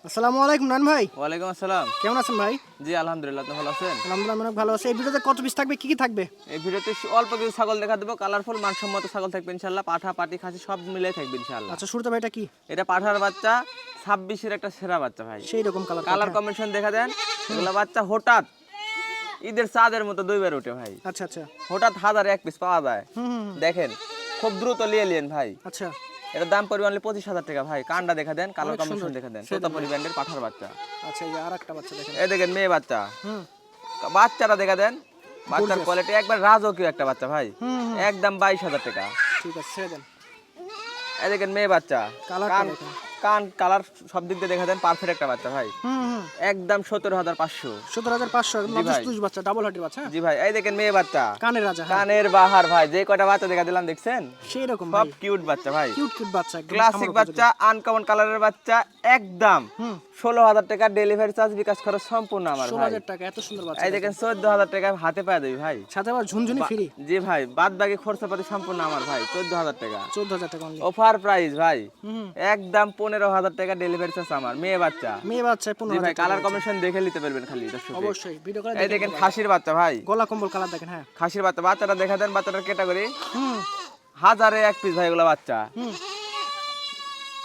আসসালামু আলাইকুম নান ভাই। ওয়ালাইকুম আসসালাম। কেমন আছেন ভাই? জি আলহামদুলিল্লাহ, আপনি ভালো আছেন? আলহামদুলিল্লাহ আমি অনেক ভালো আছি। এই ভিডিওতে কত পিস থাকবে, কি কি থাকবে? এই ভিডিওতে অল্প কিছু ছাগল দেখা দেবো, কালারফুল মানসম্মত ছাগল থাকবে ইনশাল্লাহ। পাঠা পাটি খাসি সব মিলে থাকবে ইনশাল্লাহ। আচ্ছা শুরুতে ভাই এটা কি? এটা পাঠার বাচ্চা 26-এর একটা সেরা বাচ্চা ভাই। সেই রকম কালার কালার কম্বিনেশন দেখা দেন। এগুলা বাচ্চা হঠাৎ ঈদের চাঁদের মতো দুইবার ওঠে ভাই। আচ্ছা আচ্ছা। হঠাৎ হাজারে এক পিস পাওয়া যায়। হুম। দেখেন খুব দ্রুত লিয়ে লিয়েন ভাই। আচ্ছা এটার দাম পরিমাণ 25,000 টাকা ভাই। কান্ডা দেখা দেন, কালার অনেক কম্বিনেশন সুন্দর। দেখা দেন। সেটা তোতাপুরি ব্র্যান্ডের পাঠার বাচ্চা। আচ্ছা, এই যে আরেকটা বাচ্চা দেখেন। এই দেখেন মেয়ে বাচ্চা। হুম বাচ্চাটা দেখা দেন, বাচ্চার Gorgeous। কোয়ালিটি একবার রাজকীয় একটা বাচ্চা ভাই। হুম। একদম 22,000 টাকা। ঠিক আছে, ছেড়ে দেন। এই দেখেন মেয়ে বাচ্চা, কালারটা কান দেখেন। কান কালার সব দিক দিয়ে দেখা দেন, পারফেক্ট একটা বাচ্চা ভাই। হুম। একদম 17,500। 17,500 জি নতুন ভাই। দুই বাচ্চা, ডাবল হার্টের বাচ্চা। জি ভাই, এই দেখেন মেয়ে বাচ্চা, কানের রাজা, হ্যাঁ। কানের বাহার ভাই। যে কয়টা বাচ্চা দেখা দিলাম দেখছেন, সেই রকম সব ভাই। কিউট বাচ্চা ভাই। কিউট কিউট বাচ্চা, একদম ক্লাসিক খামার বাচ্চা, আনকমন কালারের বাচ্চা। একদম হুম। 16,000 টাকা ডেলিভারি চার্জ, বিকাশ খরচ সম্পূর্ণ আমার ভাই। 16,000 টাকা, এত সুন্দর বাচ্চা। এই দেখেন 14,000 টাকা হাতে পায়ে দেবি ভাই। সাথে আবার ঝুনঝুনি ফ্রি। জি ভাই, বাদ বাকি খরচাপাতি সম্পূর্ণ আমার ভাই। 14,000 টাকা 14,000 টাকা অনলি। অফার প্রাইস ভাই। হুম। একদম 15,000 টাকা ডেলিভারি চার্জ আমার। মেয়ে বাচ্চা। মেয়ে বাচ্চা জি 15,000 ভাই, টাকা। কালার কম্বিনেশন দেখে নিতে পারবেন খালি দর্শক। অবশ্যই ভিডিও করে এই দেখেন খাসির বাচ্চা ভাই। গলা কম্বল কালার দেখেন, হ্যাঁ। খাসির বাচ্চা, বাচ্চাটা দেখা দেন, বাচ্চাটার ক্যাটাগরি হুম হাজারে এক পিস ভাই এগুলো বাচ্চা। হুম।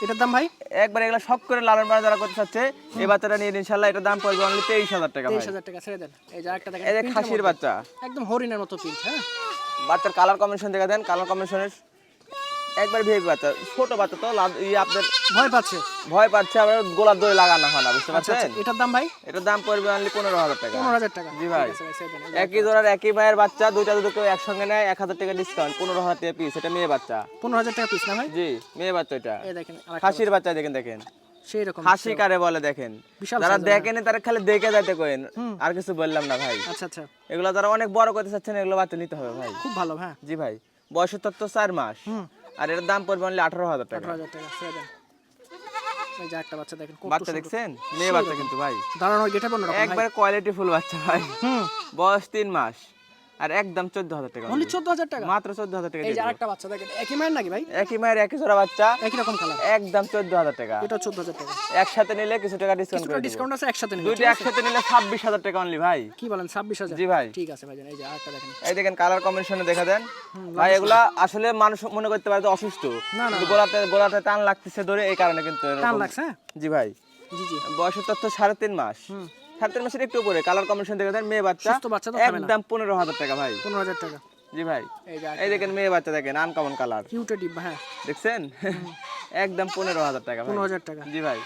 এটার দাম ভাই? একবার এগুলো সব করে লালন পালন যারা করতে চাচ্ছে, এই বাচ্চাটা নিয়ে ইনশাআল্লাহ এটার দাম পড়বে অনলি 23,000 টাকা ভাই। 23,000 টাকা, ছেড়ে দেন। এই যে আরেকটা দেখেন, এই যে প্রিন্টের খাসির মধ্যে। বাচ্চা, একদম হরিণের মতো প্রিন্ট, হ্যাঁ। বাচ্চার কালার কম্বিনেশন দেখা দেন, কালার কম্বিনেশনের একবার ভিআইপি বাচ্চা, ছোট বাচ্চা তো আপনার ভয় পাচ্ছে। ভয় পাচ্ছে, আবার গোলার দই লাগানো হয় না, বুঝতে আচ্ছা আচ্ছা, পারছেন? এটার দাম ভাই? এটার দাম পড়বে অনলি 15,000 টাকা। 15,000 টাকা। জি ভাই। ঠিক আছে ছেড়ে দেন। এই যে একই জোড়ার একই মায়ের বাচ্চা, দুইটা যদি কেউ একসঙ্গে নেয় 1,000 টাকা ডিসকাউন্ট, 15,000 টাকা পিস। এটা মেয়ে বাচ্চা। 15,000 টাকা পিস না ভাই? জি মেয়ে বাচ্চা এটা। এই দেখেন আরেকটা খাসির বাচ্চা দেখেন, দেখেন সেই রকম খাসি কারে বলে দেখেন। বিশাল যারা size এর, দেখেন তারা খালি দেখে যাইতে কইন, হুম। আর কিছু বললাম না ভাই। আচ্ছা আচ্ছা, এগুলো যারা অনেক বড় করতে চাচ্ছেন এগুলো বাচ্চা নিতে হবে ভাই। খুব ভালো, হ্যাঁ। জি ভাই, বয়সের তত্ত্ব 4 মাস। হুম। আর এর দাম পড়বে অনলি 18,000 টাকা। 18,000 টাকা, ছেড়ে দেন। এই যে একটা বাচ্চা দেখেন, কত বাচ্চা সুন্দর। দেখছেন, মেয়ে বাচ্চা কিন্তু ভাই। দাঁড়ানোর গেটে অন্যরকম ভাই। একবার কোয়ালিটি ফুল বাচ্চা ভাই। হুম। বয়স 3 মাস। আর একদম 14,000 টাকা। অনলি 14,000 টাকা। মাত্র 14,000 টাকা এই যে দিয়ে দেব। আরেকটা বাচ্চা দেখেন, একই মায়ের নাকি ভাই? একই মায়ের একই জোড়া বাচ্চা, একই রকম কালার। একদম 14,000 টাকা। এটা 14,000 টাকা। একসাথে নিলে কিছু টাকা ডিসকাউন্ট কিছুটা করে দেব। ডিসকাউন্ট আছে একসাথে নিলে, দুইটা ঠিক আছে? একসাথে নিলে 26,000 টাকা অনলি ভাই। কি বলেন, 26,000? জি ভাই। ঠিক আছে ভাইজান। এই যে আরেকটা দেখেন। এই দেখেন কালার কম্বিনেশনে দেখা দেন ভাই। এগুলা আসলে মানুষ মনে করতে পারে যে অসুস্থ, না, না, কিন্তু না। গোলাতে টান লাগতেছে ধরে, এই কারণে কিন্তু টান এরকম। লাগছে, হ্যাঁ? জি ভাই। জি জি। বয়সের তথ্য 3.5 মাস। হুম। 3.5 মাসের একটু উপরে। কালার কম্বিনেশন দেখা দেন, মেয়ে বাচ্চা, সুস্থ বাচ্চা তো খাবে না। একদম 15,000 টাকা ভাই। 15,000 টাকা। জি ভাই। এই যে এই দেখেন মেয়ে বাচ্চা দেখেন, আনকমন কালার কিউটে ডিব্বা, হ্যাঁ। দেখছেন। একদম 15,000 টাকা ভাই। 15,000 টাকা। জি ভাই।